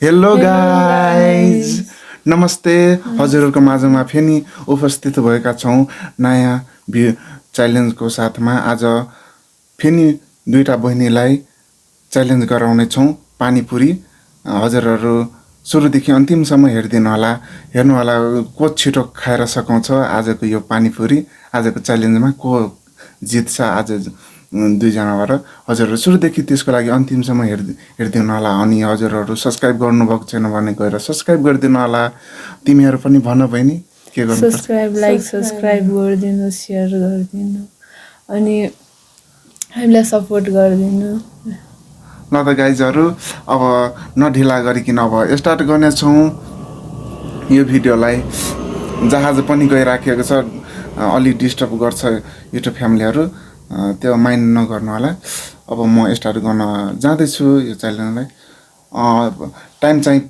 Hello Hello guys guys. नमस्ते हजुरहरूको माझमा फेरि उपस्थित भएका छौँ नयाँ च्यालेन्जको साथमा आज फेरि दुईटा बहिनीलाई च्यालेन्ज गराउने छौँ पानीपुरी हजुरहरू सुरुदेखि अन्तिमसम्म हेर्नु होला को छिटो खाएर सकाउँछ आजको यो पानीपुरी आजको च्यालेन्जमा को जित्छ आज दुईजनाबाट हजुरहरू सुरुदेखि त्यसको लागि अन्तिमसम्म हेरिदिनु होला अनि हजुरहरू सब्सक्राइब गर्नुभएको छैन भने गएर सब्सक्राइब गरिदिनु होला तिमीहरू पनि भन बहिनी के गर्नुपर्छ Subscribe गरिदिनु share गरिदिनु अनि हामीलाई सपोर्ट गरिदिनु ल त गाइजहरू अब नढिला गरिकन अब स्टार्ट गर्नेछौँ यो भिडियोलाई जहाज पनि गइराखेको छ अलि डिस्टर्ब गर्छ युट्युब फ्यामिलीहरू त्यो माइन्ड नगर्नु होला अब म स्टार्ट गर्न जाँदैछु यो च्यालेन्जलाई टाइम चाहिँ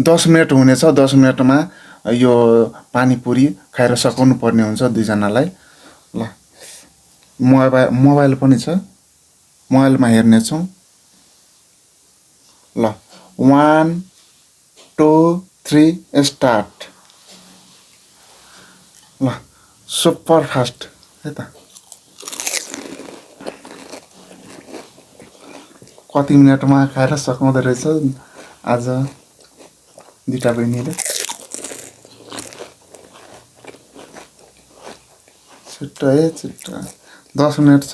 10 मिनट हुनेछ 10 मिनटमा यो पानीपुरी खाएर सकाउनु पर्ने हुन्छ दुईजनालाई ल मोबाइल पनि छ मोबाइलमा हेर्नेछौँ ल 1 2 3 स्टार्ट ल सुपर फास्ट है त कति मिनटमा खाएर सकाउँदो रहेछ आज दुईटा बहिनीले छिट्टो 10 मिनट छ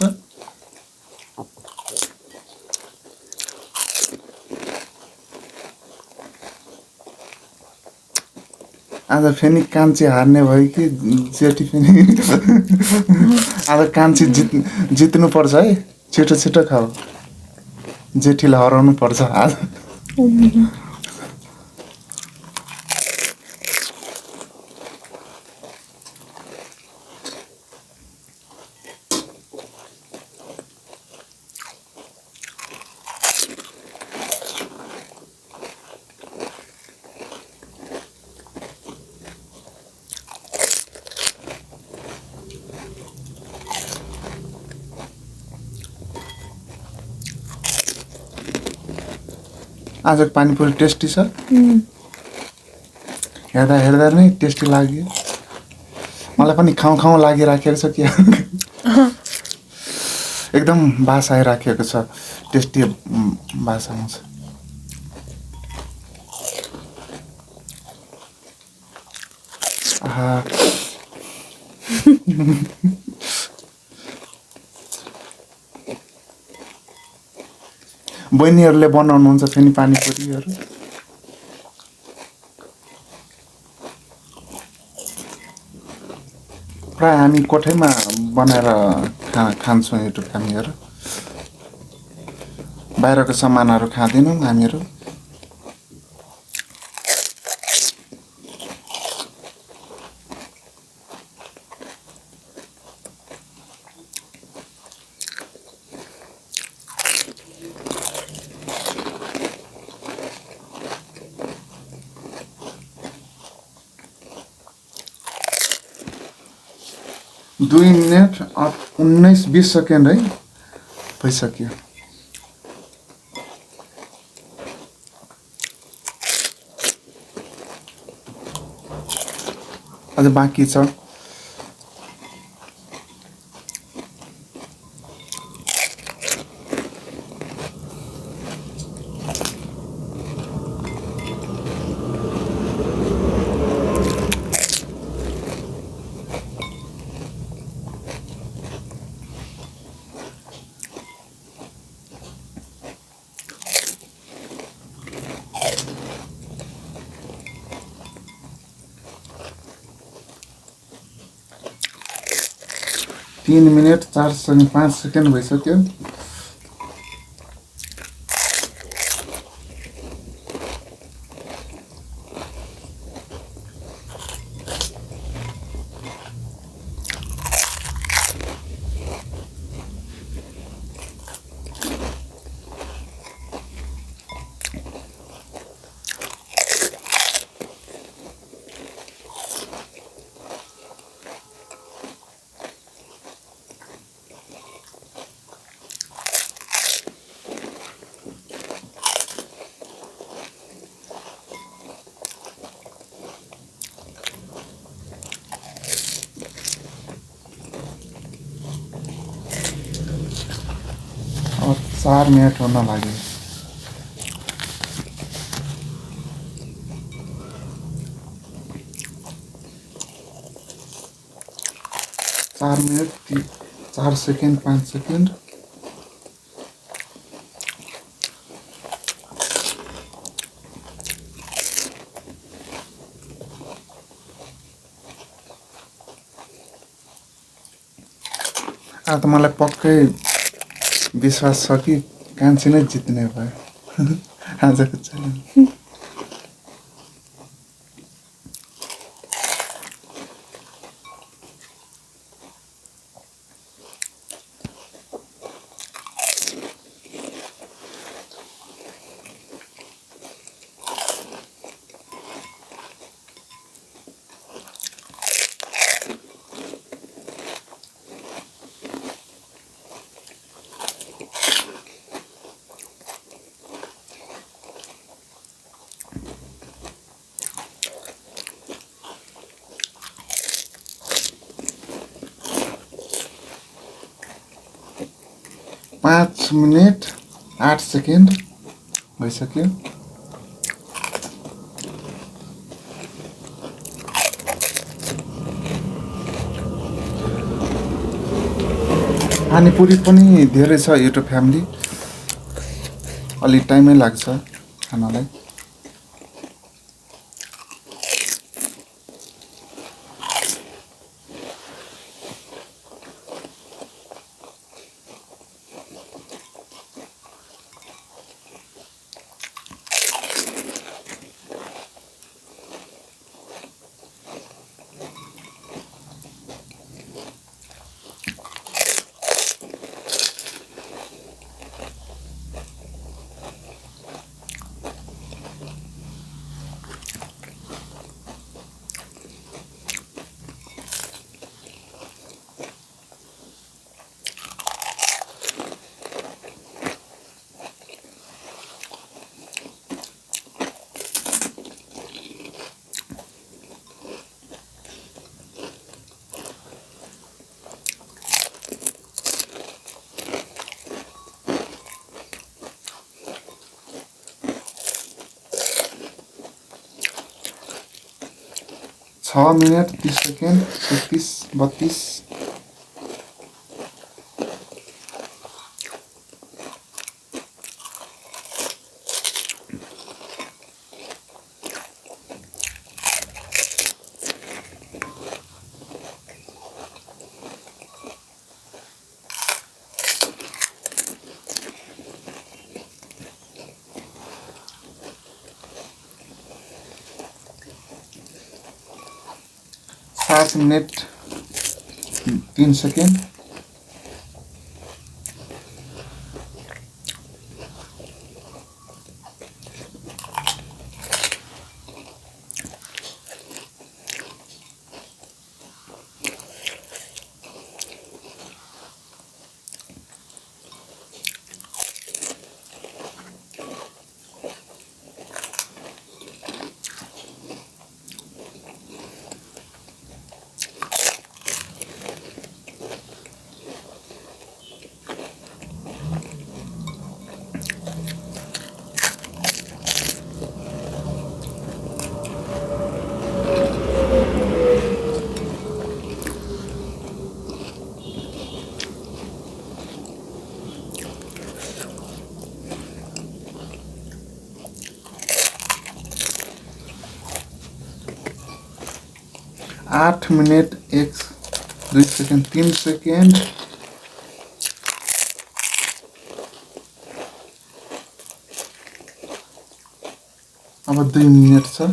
आज फेरि कान्छी हार्ने भयो कि जेठी फेरि आज कान्छी जित्नु पर्छ है छिटो खाऊ जेठीलाई हराउनु पर्छ आज आजको पानीपुरी टेस्टी छ हेर्दा नै टेस्टी लाग्यो मलाई पनि खाउँ लागिराखेको छ कि एकदम बास आइराखेको छ टेस्टी बास आउँछ बहिनीहरूले बनाउनुहुन्छ फेरि पानीपुरीहरू प्रायः हामी कोठैमा बनाएर खान्छौँ युट्युब हामीहरू बाहिरको सामानहरू खाँदैनौँ हामीहरू 2 मिनट 19-20 सेकेन्ड है भइसक्यो अझ बाँकी छ तीन मिनट 4 सेकेन्ड भइसक्यो 4 मिनट हुन लाग्यो। चार मिनट 4 सेकेन्ड 5 सेकेन्ड। त मलाई पक्कै विश्वास छ कि कान्छी नै जित्ने भयो आजको च्यालेन्ज। पाँच मिनट 8 सेकेन्ड भइसक्यो। पानीपुरी पनि धेरै छ युट्युब फ्यामिली, अलि टाइमै लाग्छ खानलाई। छ मिनट 30 सेकेन्ड 31 32। पाँच मिनट 3 सेकेन्ड। आठ मिनट 1 2 सेकेन्ड 3 सेकेन्ड। अब 2 मिनट छ।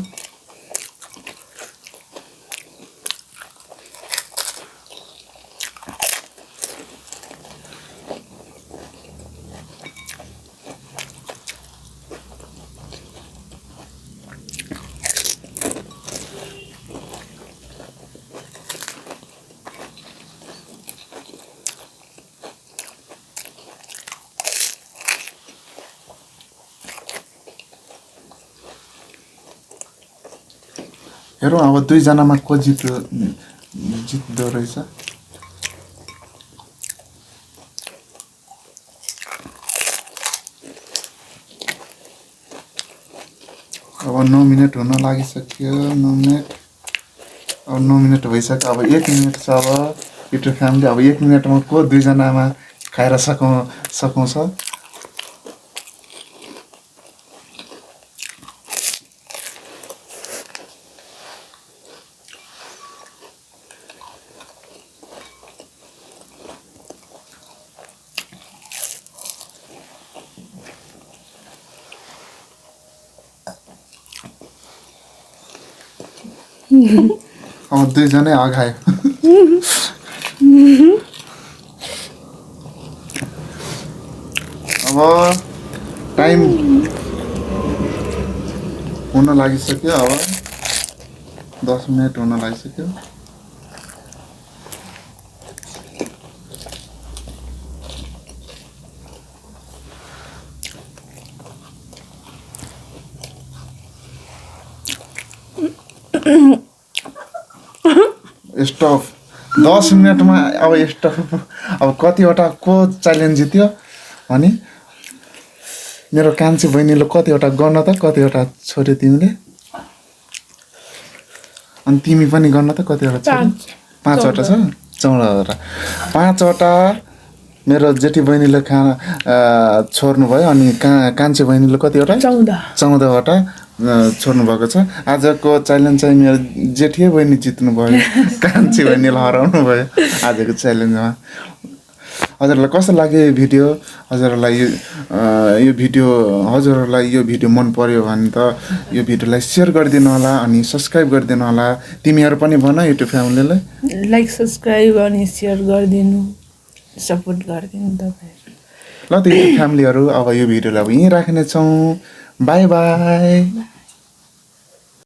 हेरौँ अब 2 जनामा को जित्दो रहेछ। अब 9 मिनट हुन लागिसक्यो 9 मिनट अब 9 मिनट भइसक्यो अब 1 मिनट छ अब युट्युब फ्यामिली अब 1 मिनटमा को दुईजनामा खाएर सकाउँछ अब दुईजनै अघायो अब टाइम हुन लागिसक्यो अब 10 मिनट हुन लागिसक्यो स्टफ 10 मिनटमा अब स्टफ अब कतिवटा को च्यालेन्ज जित्यो भने मेरो कान्छी बहिनीले कतिवटा गर्न त कतिवटा छोड्यो तिमीले अनि तिमी पनि गर्न त कतिवटा छोड्यो 5वटा छ 14वटा 5वटा मेरो जेठी बहिनीले छोड्नु भयो अनि कान्छी बहिनीले कतिवटा 14वटा छोड्नु भएको छ आजको च्यालेन्ज चाहिँ मेरो जेठी बहिनी जित्नु भयो कान्छी बहिनीलाई हराउनु भयो आजको च्यालेन्जमा हजुरलाई कस्तो लाग्यो यो भिडियो हजुरलाई यो भिडियो मन पर्यो भने त यो भिडियोलाई सेयर गरिदिनु होला अनि सब्स्क्राइब गरिदिनु होला तिमीहरू पनि भन युट्युब फ्यामिलीलाई लाइक सब्स्क्राइब अनि सेयर गरिदिनु सपोर्ट गरिदिनु तपाईहरु ल त युट्युब फ्यामिलीहरू अब यो भिडियोलाई अब यहीँ राख्नेछौँ बाई बाई